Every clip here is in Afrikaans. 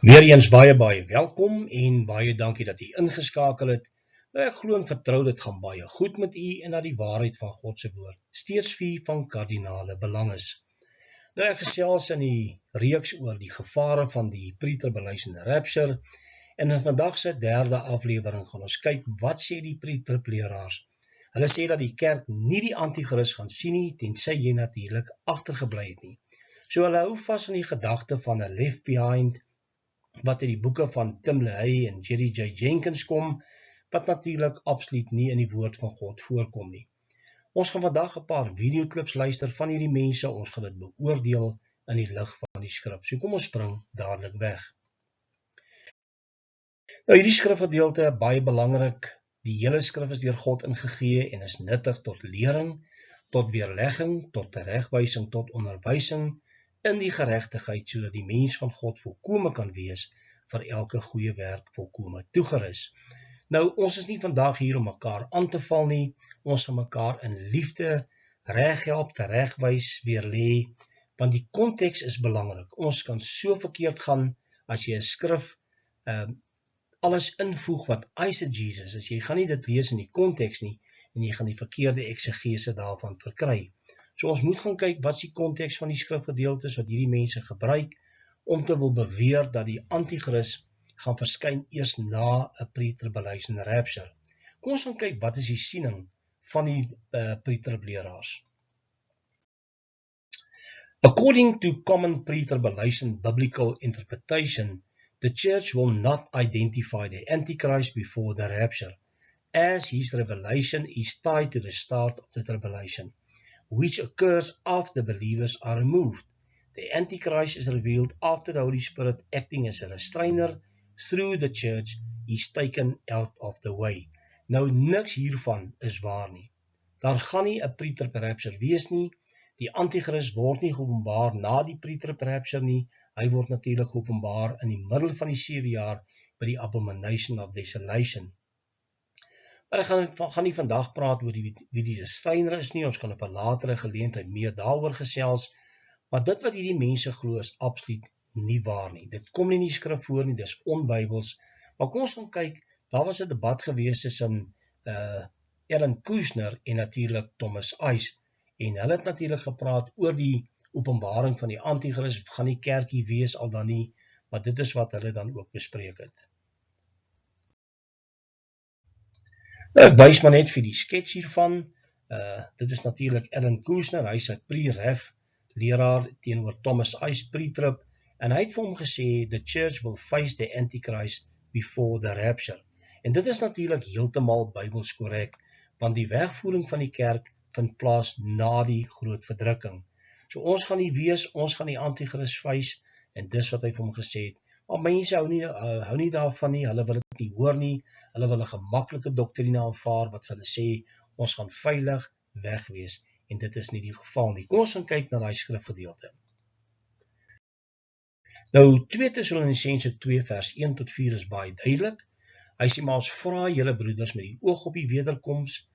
Weereens baie welkom en baie dankie dat u ingeskakel het. Nou ek glo en vertrou dit gaan baie goed met u en dat die waarheid van God se woord steeds vir u van kardinale belang is. Nou ek gesels in die reeks oor die gevare van die preterbeluisende rapture en in vandag se derde aflewering gaan ons kyk wat sê die preterleraars. Hulle sê dat die kerk nie die anti-kris gaan sien nie tensy jy natuurlik agtergebly het nie. So hulle hou vas aan die gedagte van 'n left behind wat uit die boeke van Tim LaHaye en Jerry J. Jenkins kom, wat natuurlik absoluut nie in die woord van God voorkom nie. Ons gaan vandag 'n paar videoklips luister van hierdie mense, ons gaan dit beoordeel in die lig van die skrif. So kom ons spring dadelik weg. Nou hierdie skrifgedeelte, baie belangrik, die hele skrif is deur God ingegee en is nuttig tot lering, tot weerlegging, tot teregwysing, tot onderwysing, in die geregtigheid, sodat die mens van God volkome kan wees, vir elke goeie werk volkome toegerus. Nou, ons is nie vandag hier om mekaar aan te val nie, ons gaan mekaar in liefde reghelp, teregwys, weerlê, want die konteks is belangrik. Ons kan so verkeerd gaan, as jy 'n skrif alles invoeg wat eisegesis is, jy gaan nie dit lees in die konteks nie, en jy gaan die verkeerde eksegese daarvan verkry. So ons moet gaan kyk wat is die konteks van die skrifgedeeltes wat hierdie mense gebruik om te wil beweer dat die anti-kris gaan verskyn eers na 'n preterbeluisende rapture. Kom ons gaan kyk wat is die siening van die preterleraars. According to common preterbeluisend biblical interpretation, the church will not identify the antichrist before the rapture, as his revelation is tied to the start of the tribulation, which occurs after believers are removed. The Antichrist is revealed after the Holy Spirit, acting as a restrainer through the church, is taken out of the way. Nou, niks hiervan is waar nie. Daar gaan nie 'n preterrapture wees nie. Die Antichrist word nie geopenbaar na die preterrapture nie. Hy word natuurlik geopenbaar in die middel van die 7 jaar by die abomination of desolation. Maar ek gaan nie vandag praat oor wie die restrainer is nie, ons kan op 'n latere geleentheid meer daaroor gesels, maar dit wat hierdie mense glo is absoluut nie waar nie. Dit kom nie in die skrif voor nie, dis onbybels. Maar kom ons gaan kyk, daar was 'n debat gewees tussen Ellen Kushner en natuurlik Thomas Ice, en hulle het natuurlik gepraat oor die openbaring van die anti-kris, gaan die kerkie wees al dan nie, maar dit is wat hulle dan ook bespreek het. Ek wys maar net vir die skets hiervan. Dit is natuurlik Ellen Kushner, hy is 'n pre-ref leraar teenoor Thomas Ice pre-trib, en hy het vir hom gesê, the church will face the antichrist before the rapture. En dit is natuurlik heeltemal bybels korrek, want die wegvoering van die kerk vind plaas na die groot verdrukking. So ons gaan nie wees, ons gaan die antichrist face, en dis wat hy vir hom gesê het. Maar mense hou nie daarvan nie, hulle wil dit nie hoor nie, hulle wil 'n gemaklike doktrine aanvaar wat vir hulle sê, ons gaan veilig weg wees, en dit is nie die geval nie. Kom ons gaan kyk na daai skrifgedeelte. Nou 2 Tessalonisense 2 vers 1 tot 4 is baie duidelik. Hy sê, maar ons vra julle broeders met die oog op die wederkoms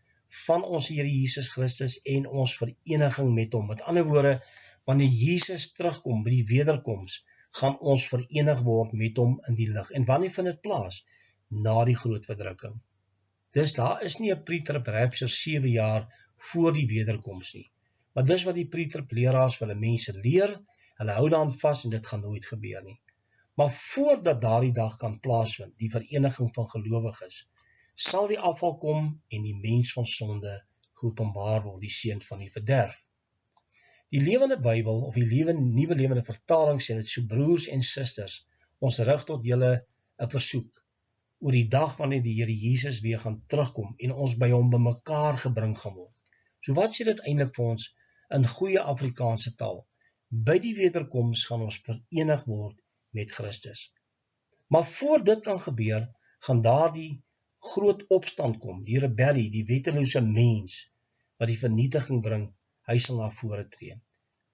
van ons Here Jesus Christus en ons vereniging met hom. Met ander woorde, wanneer Jesus terugkom by die wederkoms, gaan ons verenig word met hom in die lig. En wanneer vind dit plaas? Na die groot verdrukking. Dus daar is nie 'n preterrapture 7 jaar voor die wederkoms nie. Maar dis wat die preterleraars vir hulle mense leer, hulle hou daaraan vas en dit gaan nooit gebeur nie. Maar voordat daardie dag kan plaasvind, die vereniging van gelowiges, sal die afval kom en die mens van sonde geopenbaar word, die seun van die verderf. Die Lewende Bybel of die Nuwe Lewende Vertaling sê dit so, broers en susters, ons rig tot julle 'n versoek oor die dag wanneer die Here Jesus weer gaan terugkom en ons by hom bymekaar gebring gaan word. So wat sê dit eintlik vir ons in goeie Afrikaanse taal? By die wederkoms gaan ons verenig word met Christus. Maar voor dit kan gebeur, gaan daar die groot opstand kom, die rebellie, die wettelose mens, wat die vernietiging bring, hy sal na vore tree.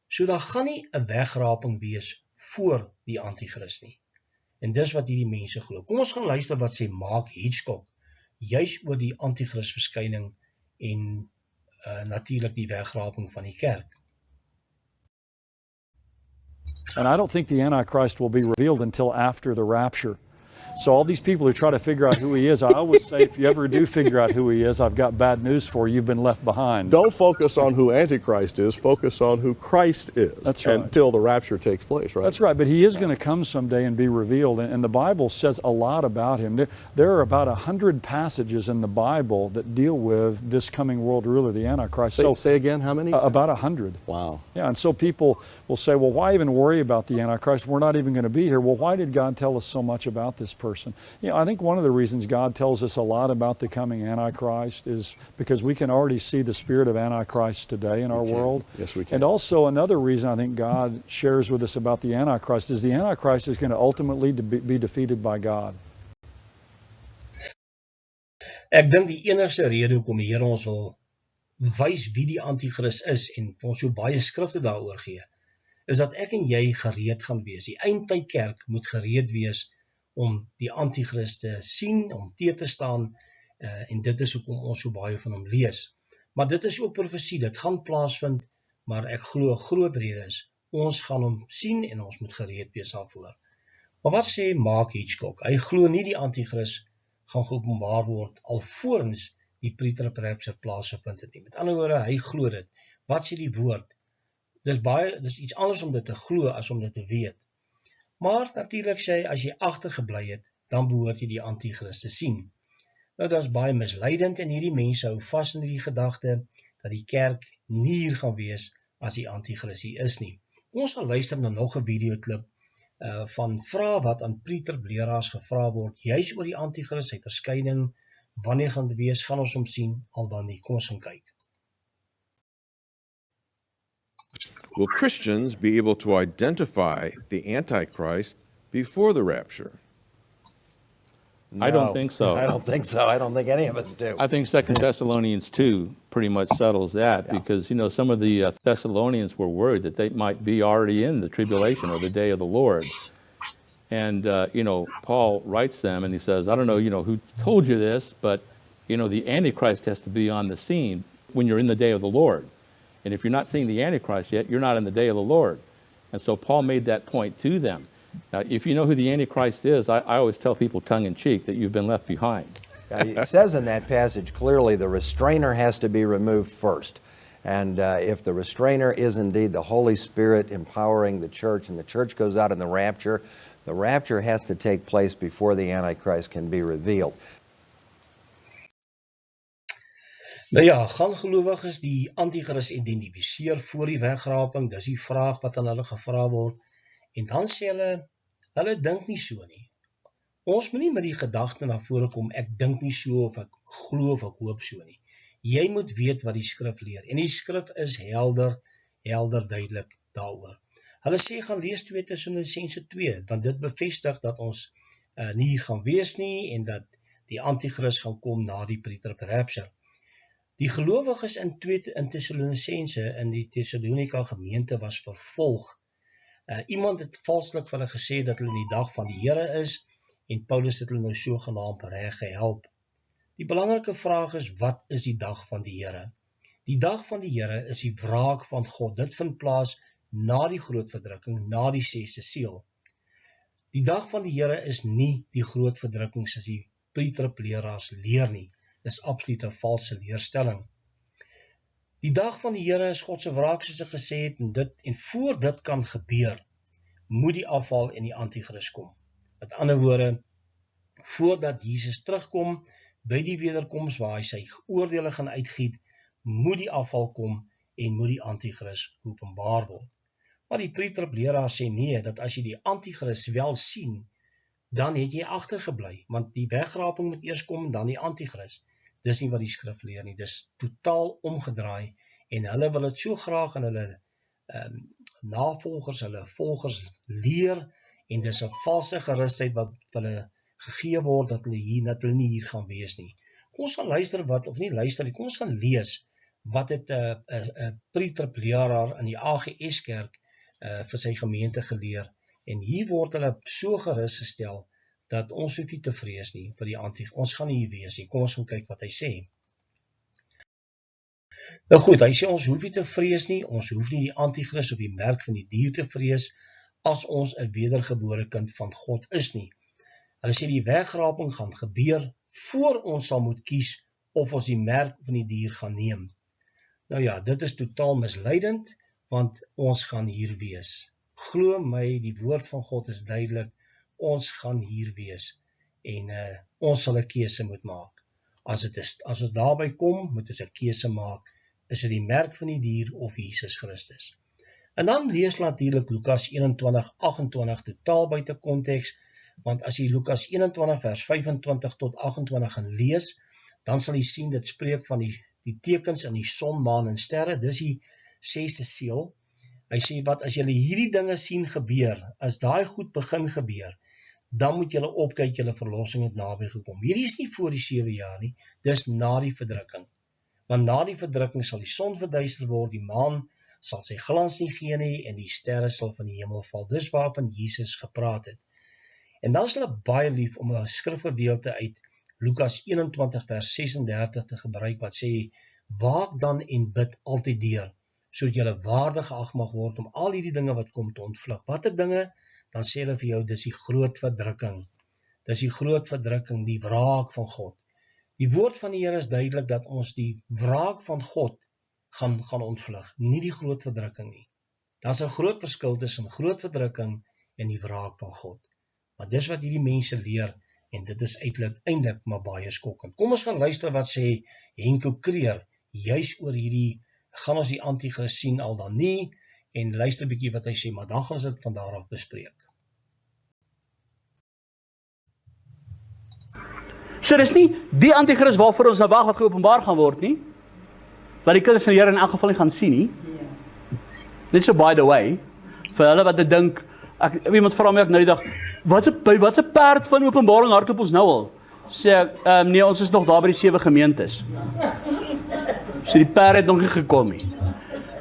So daar gaan nie 'n wegraping wees voor die anti-kris nie. En dis wat hierdie mense glo. Kom ons gaan luister wat sê Mark Hitchcock, juis oor die anti-kris verskyning en natuurlik die wegraping van die kerk. And I don't think the Antichrist will be revealed until after the rapture. So all these people who try to figure out who he is, I always say, if you ever do figure out who he is, I've got bad news for you. You've been left behind. Don't focus on who Antichrist is, focus on who Christ is. That's right. Until the rapture takes place, right? That's right, but he is going to come someday and be revealed, and the Bible says a lot about him. There are about 100 passages in the Bible that deal with this coming world ruler, the Antichrist. Say again, how many? About 100. Wow. Yeah, and so people will say, well, why even worry about the Antichrist? We're not even going to be here. Well, why did God tell us so much about this person? I think one of the reasons God tells us a lot about the coming Antichrist is because we can already see the spirit of Antichrist today in our world. Yes, we can. And also another reason I think God shares with us about the Antichrist is the Antichrist is going to ultimately be defeated by God. Ek dink die enigste rede hoekom die Here ons wil wys wie die Antichrist is en ons so baie skrifte daaroor gee, is dat ek en jy gereed gaan wees. Die eindtydkerk moet gereed wees om die Antichrist te sien, om te staan, en dit is hoekom ons so baie van hom lees. Maar dit is ook profesie, dit gaan plaasvind, maar ek glo 'n groot rede is, ons gaan hom sien en ons moet gereed wees daarvoor. Maar wat sê Mark Hitchcock? Hy glo nie die Antichrist gaan geopenbaar word alvorens die pre-trib plaasgevind het nie. Met ander woorde, hy glo dit. Wat sê die woord? Dis iets anders om dit te glo as om dit te weet. Maar natuurlik sê hy, as jy agtergebly het, dan behoort jy die Antichrist te sien. Nou, dit is baie misleidend en hierdie mense hou vas in die gedagte dat die kerk nie hier gaan wees as die Antichrist hier is nie. Ons gaan luister na nog 'n videoklip van vrae wat aan pre-trib-leraars gevra word, juis oor die Antichrist, sy verskyning, wanneer gaan dit wees, gaan ons hom sien, al dan nie. Kom ons gaan kyk. Will Christians be able to identify the Antichrist before the rapture? No, I don't think so. I don't think so. I don't think any of us do. I think 2 Thessalonians 2 pretty much settles that because, some of the Thessalonians were worried that they might be already in the tribulation or the day of the Lord. And, Paul writes them and he says, I don't know, who told you this, but, the Antichrist has to be on the scene when you're in the day of the Lord. And if you're not seeing the Antichrist yet, you're not in the day of the Lord. And so Paul made that point to them. Now, if you know who the Antichrist is, I always tell people tongue-in-cheek that you've been left behind. It says in that passage clearly the restrainer has to be removed first. And if the restrainer is indeed the Holy Spirit empowering the church and the church goes out in the rapture has to take place before the Antichrist can be revealed. Nou ja, gaan gelowiges die Antichrist identifiseer voor die wegraping? Dis die vraag wat aan hulle gevra word. En dan sê hulle dink nie so nie. Ons moet nie met die gedagte na vore kom, ek dink nie so, of ek glo of ek hoop so nie. Jy moet weet wat die skrif leer. En die skrif is helder duidelik daaroor. Hulle sê, gaan lees 2 Tessalonisense 2, want dit bevestig dat ons nie hier gaan wees nie, en dat die Antichrist gaan kom na die pre-trib rapture. Die gelowiges in Tessalonisense, in die Thessalonika gemeente, was vervolg. Iemand het valslik vir hulle gesê dat hulle in die dag van die Here is, en Paulus het hulle nou sogenaamd reg gehelp. Die belangrike vraag is, wat is die dag van die Here? Die dag van die Here is die wraak van God. Dit vind plaas na die groot verdrukking, na die 6de seël. Die dag van die Here is nie die groot verdrukking soos die pre-trib-leraars leer nie. Dis absoluut 'n valse leerstelling. Die dag van die Here is God se wraak, soos ek gesê het, en voor dit kan gebeur, moet die afval en die Antichrist kom. Met ander woorde, voordat Jesus terugkom, by die wederkoms waar hy sy oordeele gaan uitgiet, moet die afval kom en moet die Antichrist openbaar word. Maar die pre-trib-leraars sê nee, dat as jy die Antichrist wel sien, dan het jy agtergebly, want die wegraping moet eers kom en dan die Antichrist. Dis nie wat die skrif leer nie, dis totaal omgedraai, en hulle wil dit so graag aan hulle navolgers, hulle volgers leer, en dis 'n valse gerusheid wat hulle gegee word, dat hulle nie hier gaan wees nie. Kom ons gaan luister kom ons gaan lees, wat het 'n pre-trib-leraar in die AGS kerk vir sy gemeente geleer, en hier word hulle so gerusgestel, dat ons hoef nie te vrees nie, vir die Antichrist, ons gaan nie hier wees nie. Kom ons gaan kyk wat hy sê. Nou goed, hy sê ons hoef nie te vrees nie, ons hoef nie die Antichrist of die merk van die dier te vrees, as ons 'n wedergebore kind van God is nie. Hulle sê die wegraping gaan gebeur voor ons sal moet kies of ons die merk van die dier gaan neem. Nou ja, dit is totaal misleidend, want ons gaan hier wees. Glo my, die woord van God is duidelik, ons gaan hier wees. En ons sal 'n keuse moet maak. As ons daarby kom, moet ons 'n keuse maak, is dit die merk van die dier of Jesus Christus. En dan lees natuurlik Lukas 21:28 totaal buite konteks, want as jy Lukas 21 vers 25 tot 28 gaan lees, dan sal jy sien dit spreek van die tekens in die son, maan en sterre, dis die 6ste seël. Hy sê wat as julle hierdie dinge sien gebeur, as daai goed begin gebeur, dan moet julle opkyk, julle verlossing het naby gekom. Hierdie is nie voor die 7 jaar nie, dis na die verdrukking. Want na die verdrukking sal die son verduister word, die maan sal sy glans nie gee nie, en die sterre sal van die hemel val. Dis waarvan Jesus gepraat het. En dan is hulle baie lief om 'n skrifgedeelte uit Lukas 21 vers 36 te gebruik, wat sê, waak dan en bid altyd deur, sodat julle waardig geag mag word om al hierdie dinge wat kom te ontvlug. Watter dinge? Dan sê hulle vir jou, dis die groot verdrukking. Dis die groot verdrukking, die wraak van God. Die woord van die Here is duidelik dat ons die wraak van God gaan ontvlug, nie die groot verdrukking nie. Daar's 'n groot verskil tussen groot verdrukking en die wraak van God. Maar dis wat hierdie mense leer, en dit is eintlik maar baie skokkend. Kom ons gaan luister wat sê Henko Kreer, juis oor hierdie, gaan ons die anti-kris sien al dan nie, en luister 'n bietjie wat hy sê, maar dan gaan ons dit van daar af bespreek. So dis nie die anti-kris waarvoor ons nou wag wat geopenbaar gaan word nie, wat die kinders van die Here in elk geval nie gaan sien nie. Net so by the way, vir hulle wat dink, iemand vra my ook nou die dag, wat 'n perd van Openbaring hardloop ons nou al? Sê ek, nee, ons is nog daar by die 7 gemeentes. So die perd het nog nie gekom nie.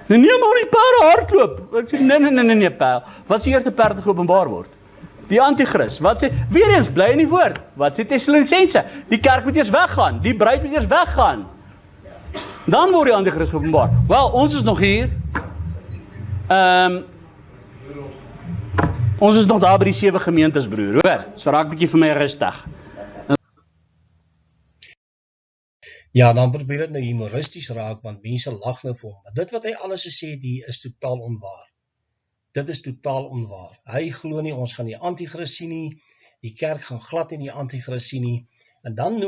Nee, maar die perde hardloop. Ek sê, nee, perd. Wat is die eerste perd wat geopenbaar word? Die anti-kris. Wat sê, weer eens, bly in die woord. Wat sê Tessalonisense? Die kerk moet eers weggaan. Die bruid moet eers weggaan. Dan word die anti-kris geopenbaar. Wel, ons is nog hier. Ons is nog daar by die 7 gemeentes, broer, hoor. So raak bietjie vir my rustig. Ja, dan probeer dit nou humoristies raak, want mense lag nou vir hom. Maar dit wat hy alles gesê die is totaal onwaar. Dit is totaal onwaar. Hy glo nie, ons gaan die anti-kris sien nie, die kerk gaan glad nie die anti-kris sien nie, en dan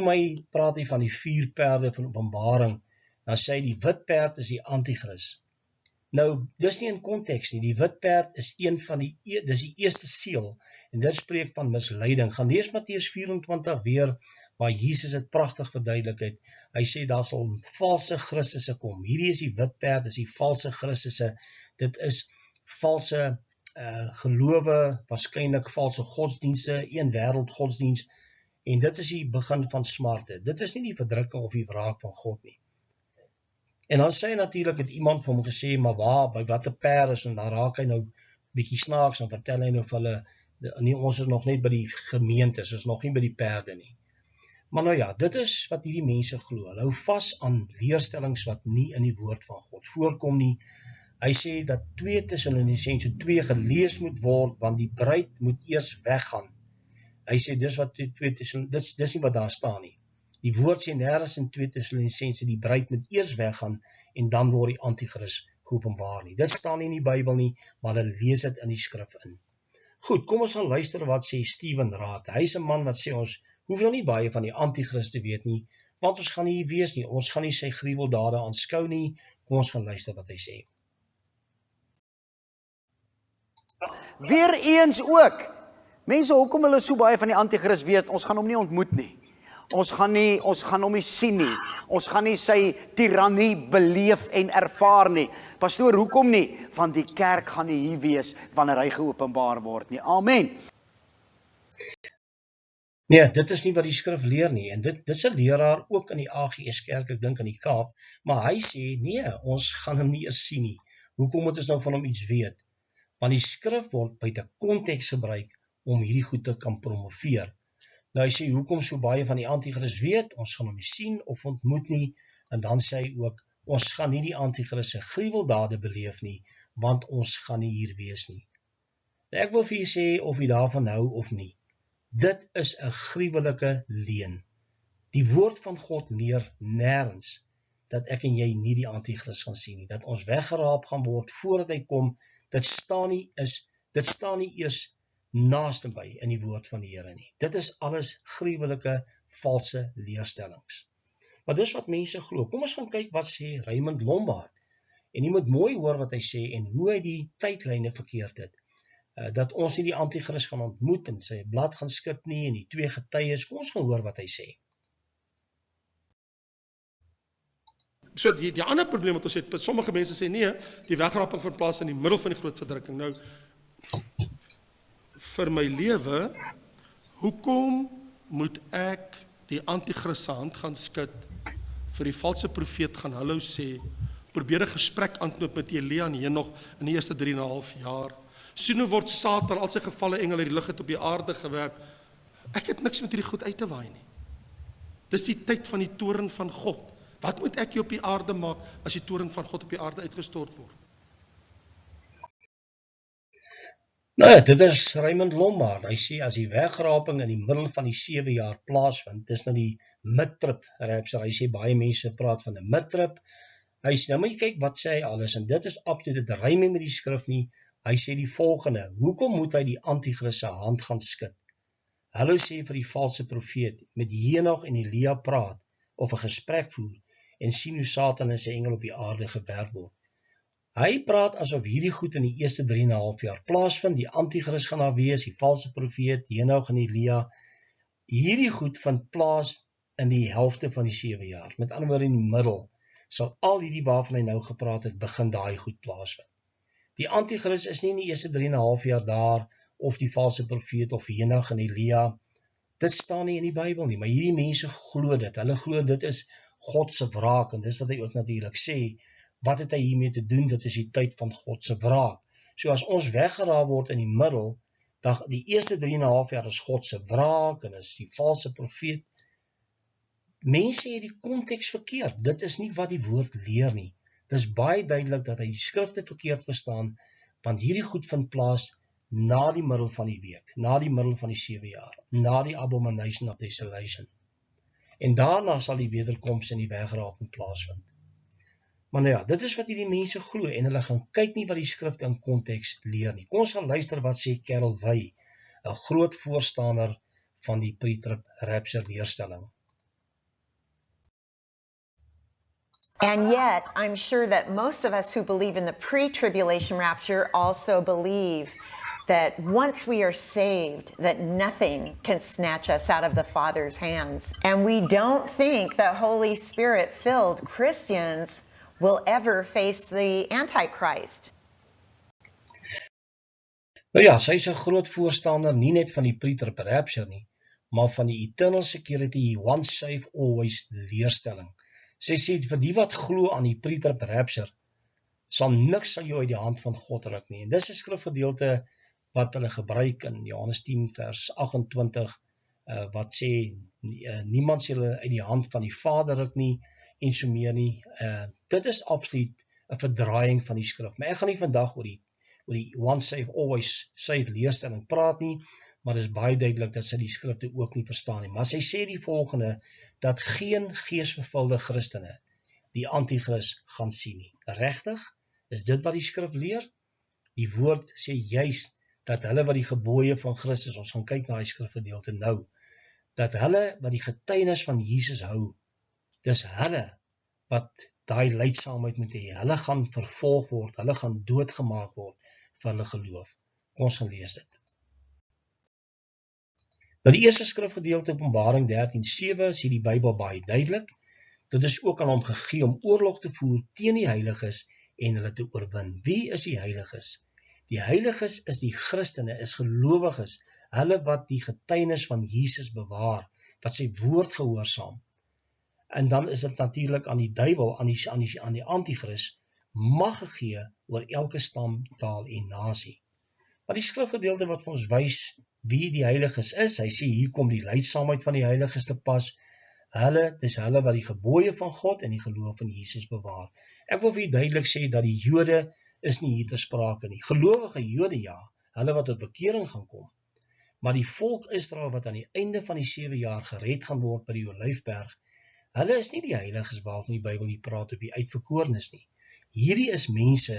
praat hy van die 4 perde van Openbaring, dan sê hy die wit perd is die anti-kris. Nou, dis nie in konteks nie, die wit perd is dis die eerste seël, en dit spreek van misleiding. Gaan lees Matteus 24 weer, waar Jesus het pragtig verduidelik het. Hy sê, daar sal valse Christusse kom. Hierdie is die wit perd, is die valse Christusse. Dit is valse gelowe, waarskynlik valse godsdienste, een wêreld godsdienst, en dit is die begin van smarte. Dit is nie die verdrukking of die wraak van God nie. En dan sê natuurlik, het iemand vir hom gesê, maar waar, by wat 'n perd is, en dan raak hy nou bietjie snaaks, en vertel hy nou vir hulle, nee, ons is nog net by die gemeentes, ons is nog nie by die perde nie. Maar nou ja, dit is wat hierdie mense glo. Hulle hou vas aan leerstellings wat nie in die woord van God voorkom nie. Hy sê dat 2 Tessalonisense 2 gelees moet word, want die bruid moet eers weggaan. Hy sê dis wat dis nie wat daar staan nie. Die woord sê nêrens in 2 Tessalonisense die bruid moet eers weggaan en dan word die anti-kris geopenbaar nie. Dit staan nie in die Bybel nie, maar hulle lees dit in die skrif in. Goed, kom ons gaan luister wat sê Steven Raad. Hy is 'n man wat sê ons hoef nou nie baie van die anti-kris te weet nie, want ons gaan nie hier wees nie. Ons gaan nie sy gruweldade aanskou nie. Kom ons gaan luister wat hy sê. Weereens ook, mense, hoekom hulle so baie van die anti-kris weet, ons gaan hom nie ontmoet nie. Ons gaan hom nie sien nie. Ons gaan nie sy tirannie beleef en ervaar nie. Pastoor, hoekom nie? Want die kerk gaan nie hier wees wanneer hy geopenbaar word nie. Amen. Nee, dit is nie wat die skrif leer nie. En dit is 'n leraar ook in die AGS kerk, ek dink in die Kaap, maar hy sê nee, ons gaan hom nie eens sien nie. Hoekom moet ons nou van hom iets weet? Want die skrif word buite konteks gebruik om hierdie goed te kan promoveer. Nou hy sê, hoekom so baie van die anti-kris weet, ons gaan hom nie sien of ontmoet nie, en dan sê hy ook, ons gaan nie die anti-kris se gruweldade beleef nie, want ons gaan nie hier wees nie. Nou, ek wil vir julle sê of jy daarvan hou of nie. Dit is 'n gruwelike leuen. Die woord van God leer nêrens dat ek en jy nie die anti-kris gaan sien nie, dat ons weggeraap gaan word voordat hy kom. Dit staan nie eers naaste by in die woord van die Here nie. Dit is alles gruwelike valse leerstellings. Maar dis wat mense glo. Kom ons gaan kyk wat sê Raymond Lombard. En jy moet mooi hoor wat hy sê en hoe hy die tydlyne verkeerd het. Dat ons nie die anti-kris gaan ontmoet en sy blad gaan skud nie en die twee getuies. Kom ons gaan hoor wat hy sê. So die ander probleem wat ons het, sommige mense sê nee, die wegraping vind plaas in die middel van die groot verdrukking. Nou, vir my lewe, hoekom moet ek die anti-kris se hand gaan skud, vir die valse profeet gaan hallo sê, probeer 'n gesprek aanknoop met Elia en Henog in die eerste 3,5 jaar. Soeno word Satan al sy gevalle engele die lig het op die aarde gewerp. Ek het niks met hierdie goed uit te waai nie. Dis die tyd van die toorn van God. Wat moet ek hier op die aarde maak as die toorn van God op die aarde uitgestort word? Nou ja, dit is Raymond Lombard. Hy sê as die wegraping in die middel van die 7 jaar plaasvind, dis nou die midtrip rapture. Hy sê baie mense praat van 'n midtrip. Hy sê nou moet jy kyk wat sê hy alles en dit is absoluut, dit rym nie met die skrif nie. Hy sê die volgende: hoekom moet hy die anti-kris se hand gaan skud? Hallo sê vir die valse profeet met Henog en Elia praat of 'n gesprek voer en sien hoe Satan en sy engel op die aarde gewerp word. Hy praat asof hierdie goed in die eerste 3,5 jaar plaasvind, die anti-kris gaan daar wees, die valse profeet, Henog en Elia. Hierdie goed vind plaas in die helfte van die 7 jaar. Met ander woorde in die middel sal al hierdie waarvan hy nou gepraat het, begin daai goed plaasvind. Die anti-kris is nie in die eerste 3,5 jaar daar, of die valse profeet, of Henog en Elia. Dit staan nie in die Bybel nie, maar hierdie mense glo dit. Hulle glo dit is God se wraak, en dis wat hy ook natuurlik sê. Wat het hy hiermee te doen? Dit is die tyd van God se wraak. So as ons weggeraap word in die middel, dan die eerste 3,5 jaar is God se wraak, en is die valse profeet. Mense het die konteks verkeerd. Dit is nie wat die woord leer nie. Dit is baie duidelik dat hy die skrifte verkeerd verstaan, want hierdie goed vind plaas na die middel van die week, na die middel van die 7 jaar, na die abomination of desolation. En daarna sal die wederkoms en die wegraping plaasvind. Maar nou ja, dit is wat hierdie mense glo, en hulle gaan kyk nie wat die skrifte in konteks leer nie. Kom ons gaan luister wat sê Carol Wey, 'n groot voorstander van die pre-trib rapture leerstelling. And yet, I'm sure that most of us who believe in the pre-tribulation rapture also believe that once we are saved, that nothing can snatch us out of the Father's hands. And we don't think that Holy Spirit-filled Christians will ever face the Antichrist. Nou ja, sy is 'n groot voorstander nie net van die pre-trib rapture nie, maar van die eternal security, once saved, always leerstelling. Sy sê vir die wat glo aan die pre-trib rapture, sal niks aan jou uit die hand van God ruk nie. En dis 'n skrifgedeelte wat hulle gebruik in Johannes 10 vers 28, wat sê, niemand sal hulle uit die hand van die Vader ruk nie, en so meer nie. Dit is absoluut 'n verdraaiing van die skrif. Maar ek gaan nie vandag oor die once saved, always saved leerstelling praat nie, maar dit is baie duidelik dat sy die skrifte ook nie verstaan nie. Maar sy sê die volgende, dat geen geesvervulde Christene die anti-kris gaan sien nie. Regtig? Is dit wat die skrif leer? Die woord sê juist dat hulle wat die gebooie van Christus, ons gaan kyk na die skrifgedeelte nou, dat hulle wat die getuienis van Jesus hou, dis hulle wat daai lydsaamheid moet hê. Hulle gaan vervolg word, hulle gaan doodgemaak word vir hulle geloof. Kom ons gaan lees dit. Nou die eerste skrifgedeelte Openbaring 13:7 sê die Bybel baie duidelik, dit is ook aan hom gegee om oorlog te voer teen die heiliges en hulle te oorwin. Wie is die heiliges? Die heiliges is die Christene, is gelowiges, hulle wat die getuienis van Jesus bewaar, wat sy woord gehoorsaam. En dan is dit natuurlik aan die duiwel, aan die anti-kris, mag gegee oor elke stam, taal en nasie. Maar die skrifgedeelte wat vir ons wys wie die heiliges is, hy sê hier kom die lydsaamheid van die heiliges te pas. Dis hulle wat die gebooie van God en die geloof van Jesus bewaar. Ek wil vir u duidelik sê dat die Jode is nie hier te sprake nie. Gelowige Jode ja, hulle wat tot bekering gaan kom. Maar die volk Israel wat aan die einde van die 7 jaar gered gaan word by die Olyfberg, hulle is nie die heiliges waarvan die Bybel nie praat op die uitverkorenes nie. Hierdie is mense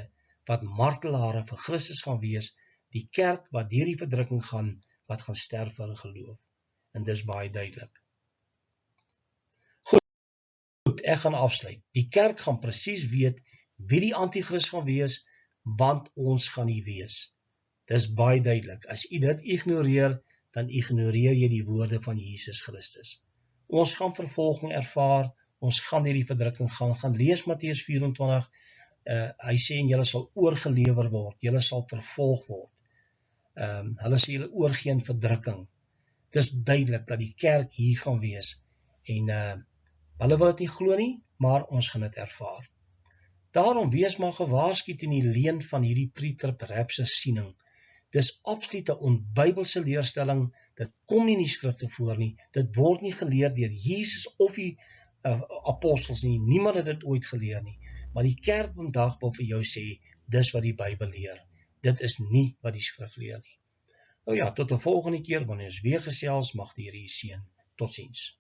wat martelare vir Christus gaan wees, die kerk wat deur die verdrukking gaan, wat gaan sterf vir geloof. En dis baie duidelik. Goed, ek gaan afsluit. Die kerk gaan presies weet wie die antichrist gaan wees, want ons gaan nie wees. Dis baie duidelik. As jy dit ignoreer, dan ignoreer jy die woorde van Jesus Christus. Ons gaan vervolging ervaar, ons gaan hierdie verdrukking gaan lees Matteus 24, hy sê en julle sal oorgelewer word, julle sal vervolg word. Hulle sê julle oorgee in verdrukking. Dis duidelik dat die kerk hier gaan wees, en hulle wil dit nie glo nie, maar ons gaan dit ervaar. Daarom wees maar gewaarsku teen die leuen van hierdie pre-trib rapture siening. Dis absoluut 'n onbybelse leerstelling, dit kom nie in die skrifte voor nie, dit word nie geleer deur Jesus of die apostels nie, niemand het dit ooit geleer nie, maar die kerk vandag wil vir jou sê, dis wat die Bybel leer, dit is nie wat die skrif leer nie. Nou ja, tot 'n volgende keer, wanneer ons weer gesels, mag die Here u seën. Totsiens.